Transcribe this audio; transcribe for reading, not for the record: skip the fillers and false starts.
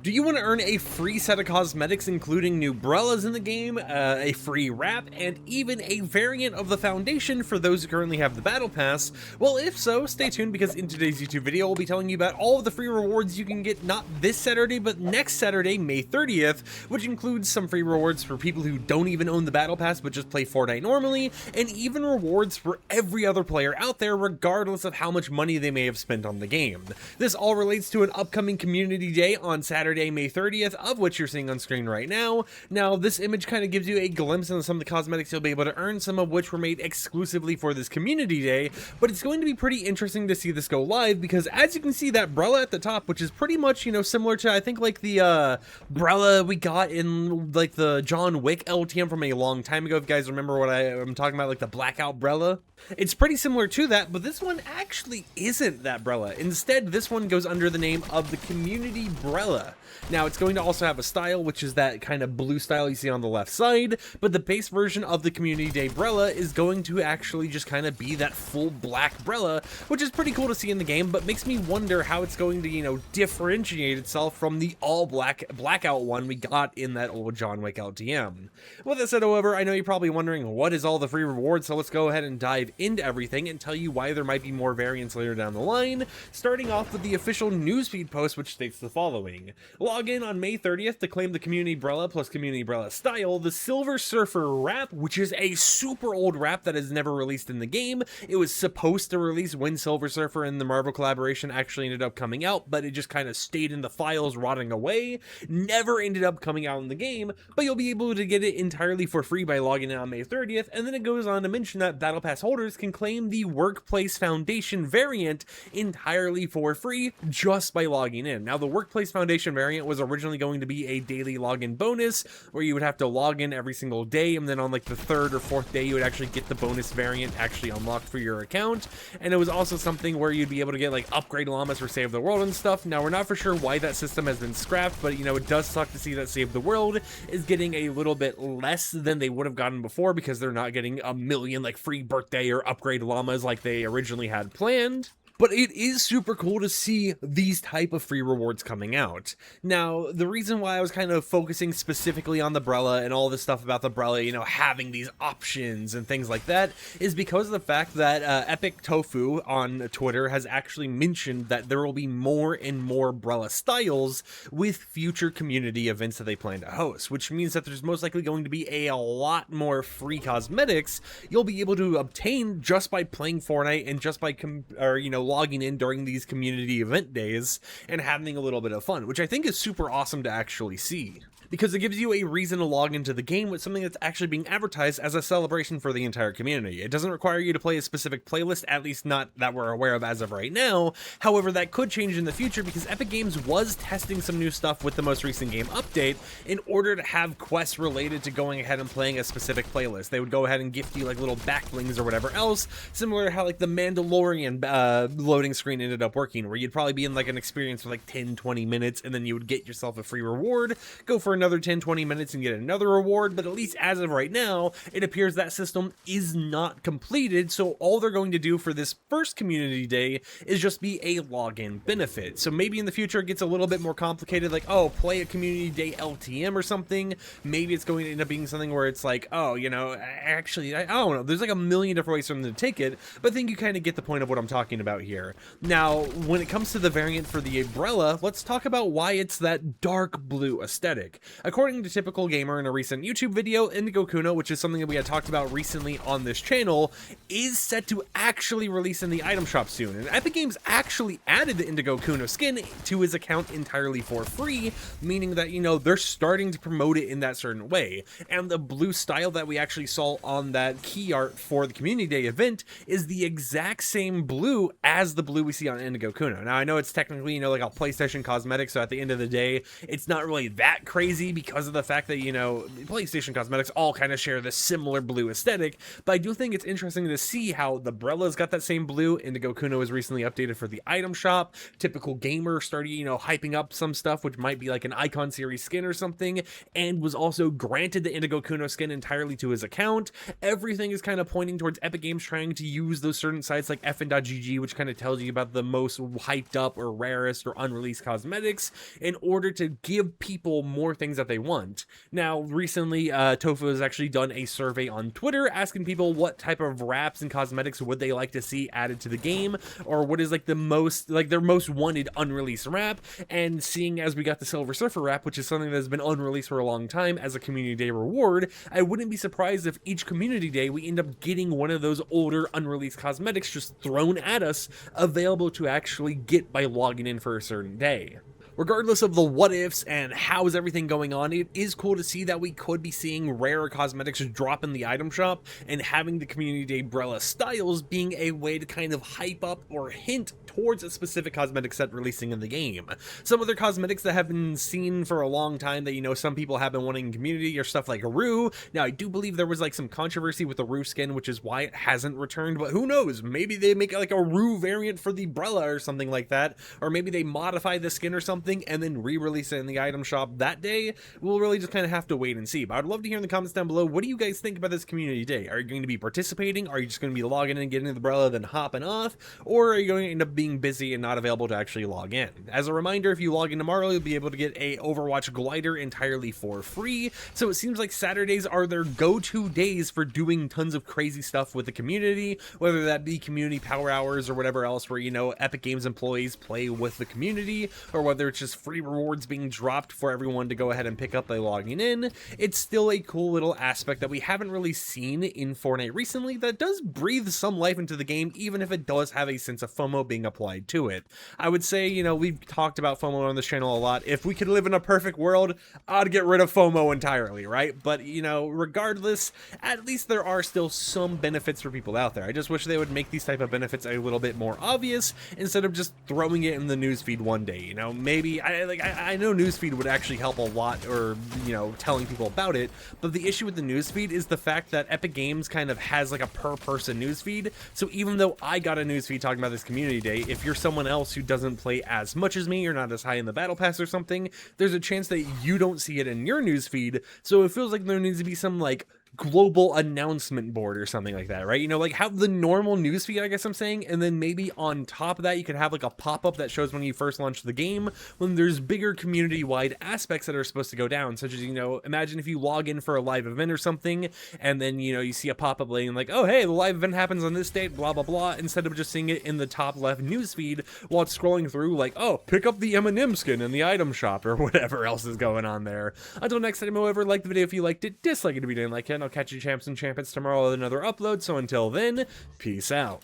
Do you want to earn a free set of cosmetics including new brellas in the game, a free wrap, and even a variant of the foundation for those who currently have the battle pass? Well, if so, stay tuned because in today's YouTube video we'll be telling you about all of the free rewards you can get not this Saturday but next Saturday, May 30th, which includes some free rewards for people who don't even own the battle pass but just play Fortnite normally, and even rewards for every other player out there regardless of how much money they may have spent on the game. This all relates to an upcoming community day on Saturday, May 30th, of which you're seeing on screen right now. Now, this image kind of gives you a glimpse into some of the cosmetics you'll be able to earn, some of which were made exclusively for this community day, but it's going to be pretty interesting to see this go live because as you can see, that brella at the top, which is pretty much, you know, similar to, I think, like the brella we got in, like, the John Wick LTM from a long time ago. If you guys remember what I'm talking about, like the blackout brella. It's pretty similar to that, but this one actually isn't that brella. Instead, this one goes under the name of the Community Brella. Now, it's going to also have a style, which is that kind of blue style you see on the left side, but the base version of the Community Day brella is going to actually just kind of be that full black brella, which is pretty cool to see in the game, but makes me wonder how it's going to, you know, differentiate itself from the all black blackout one we got in that old John Wick LTM. With that said, however, I know you're probably wondering what is all the free rewards, so let's go ahead and dive into everything and tell you why there might be more variants later down the line, starting off with the official newsfeed post, which states the following. Log in on May 30th to claim the Community Brella plus Community Brella style, the Silver Surfer wrap, which is a super old wrap that is never released in the game. It was supposed to release when Silver Surfer and the Marvel collaboration actually ended up coming out, but it just kind of stayed in the files rotting away, never ended up coming out in the game, but you'll be able to get it entirely for free by logging in on May 30th, and then it goes on to mention that Battle Pass holders can claim the Workplace Foundation variant entirely for free just by logging in. Now, the Workplace Foundation variant was originally going to be a daily login bonus where you would have to log in every single day, and then on like the third or fourth day you would actually get the bonus variant actually unlocked for your account. And it was also something where you'd be able to get like upgrade llamas for Save the World and stuff. Now, we're not for sure why that system has been scrapped, but you know, it does suck to see that Save the World is getting a little bit less than they would have gotten before because they're not getting a million like free birthday or upgrade llamas like they originally had planned. But it is super cool to see these type of free rewards coming out. Now, the reason why I was kind of focusing specifically on the brella and all this stuff about the brella, you know, having these options and things like that, is because of the fact that Epic Tofu on Twitter has actually mentioned that there will be more and more brella styles with future community events that they plan to host, which means that there's most likely going to be a lot more free cosmetics you'll be able to obtain just by playing Fortnite and just by logging in during these community event days and having a little bit of fun, which I think is super awesome to actually see, because it gives you a reason to log into the game with something that's actually being advertised as a celebration for the entire community. It doesn't require you to play a specific playlist, at least not that we're aware of as of right now. However, that could change in the future because Epic Games was testing some new stuff with the most recent game update in order to have quests related to going ahead and playing a specific playlist. They would go ahead and gift you like little backblings or whatever else, similar to how like the Mandalorian loading screen ended up working, where you'd probably be in like an experience for like 10-20 minutes and then you would get yourself a free reward, go for another 10-20 minutes and get another reward. But at least as of right now, it appears that system is not completed, so all they're going to do for this first community day is just be a login benefit. So maybe in the future it gets a little bit more complicated, like, oh, play a community day LTM or something. Maybe it's going to end up being something where it's like, oh, you know, actually, I don't know, there's like a million different ways for them to take it, but I think you kind of get the point of what I'm talking about here. Now, when it comes to the variant for the umbrella, let's talk about why it's that dark blue aesthetic. According to Typical Gamer in a recent YouTube video, Indigo Kuno, which is something that we had talked about recently on this channel, is set to actually release in the item shop soon. And Epic Games actually added the Indigo Kuno skin to his account entirely for free, meaning that, you know, they're starting to promote it in that certain way. And the blue style that we actually saw on that key art for the Community Day event is the exact same blue as the blue we see on Indigo Kuno. Now, I know it's technically, you know, like a PlayStation cosmetic, so at the end of the day, it's not really that crazy busy because of the fact that, you know, PlayStation Cosmetics all kind of share this similar blue aesthetic, but I do think it's interesting to see how the Brella's got that same blue. Indigo Kuno was recently updated for the item shop. Typical Gamer started, you know, hyping up some stuff, which might be like an Icon series skin or something, and was also granted the Indigo Kuno skin entirely to his account. Everything is kind of pointing towards Epic Games trying to use those certain sites like fn.gg, which kind of tells you about the most hyped up or rarest or unreleased cosmetics, in order to give people more things that they want. Now, recently, Tofu has actually done a survey on Twitter asking people what type of wraps and cosmetics would they like to see added to the game, or what is like the most, like their most wanted unreleased wrap. And seeing as we got the Silver Surfer wrap, which is something that has been unreleased for a long time as a community day reward, I wouldn't be surprised if each community day we end up getting one of those older unreleased cosmetics just thrown at us, available to actually get by logging in for a certain day. Regardless of the what ifs and how is everything going on, it is cool to see that we could be seeing rarer cosmetics drop in the item shop, and having the Community Day Brella styles being a way to kind of hype up or hint towards a specific cosmetic set releasing in the game. Some other cosmetics that have been seen for a long time that, you know, some people have been wanting in community are stuff like Rue. Now, I do believe there was like some controversy with the Rue skin, which is why it hasn't returned, but who knows? Maybe they make like a Rue variant for the Brella or something like that, or maybe they modify the skin or something and then re-release it in the item shop that day. We'll really just kind of have to wait and see. But I'd love to hear in the comments down below, what do you guys think about this community day? Are you going to be participating? Are you just going to be logging in, getting the Brella, then hopping off? Or are you going to end up being busy and not available to actually log in? As a reminder, if you log in tomorrow, you'll be able to get a Overwatch glider entirely for free. So it seems like Saturdays are their go-to days for doing tons of crazy stuff with the community, whether that be community power hours or whatever else where, you know, Epic Games employees play with the community, or whether it's just free rewards being dropped for everyone to go ahead and pick up by logging in. It's still a cool little aspect that we haven't really seen in Fortnite recently that does breathe some life into the game, even if it does have a sense of FOMO being applied to it. I would say, you know, we've talked about FOMO on this channel a lot. If we could live in a perfect world, I'd get rid of FOMO entirely, right? But, you know, regardless, at least there are still some benefits for people out there. I just wish they would make these type of benefits a little bit more obvious instead of just throwing it in the newsfeed one day. You know, maybe I know newsfeed would actually help a lot, or, you know, telling people about it, but the issue with the newsfeed is the fact that Epic Games kind of has like a per person newsfeed. So even though I got a newsfeed talking about this community day, if you're someone else who doesn't play as much as me or not as high in the battle pass or something, there's a chance that you don't see it in your newsfeed. So it feels like there needs to be some like global announcement board or something like that, right? You know, like have the normal newsfeed, I guess I'm saying, and then maybe on top of that you could have like a pop-up that shows when you first launch the game, when there's bigger community-wide aspects that are supposed to go down, such as, you know, imagine if you log in for a live event or something, and then, you know, you see a pop-up laying like, oh hey, the live event happens on this date, blah blah blah, instead of just seeing it in the top left newsfeed while it's scrolling through like, oh, pick up the M&M skin in the item shop or whatever else is going on there. Until next time, however, like the video if you liked it, dislike it if you didn't like it, and I'll catch you champs and champions tomorrow with another upload. So until then, peace out.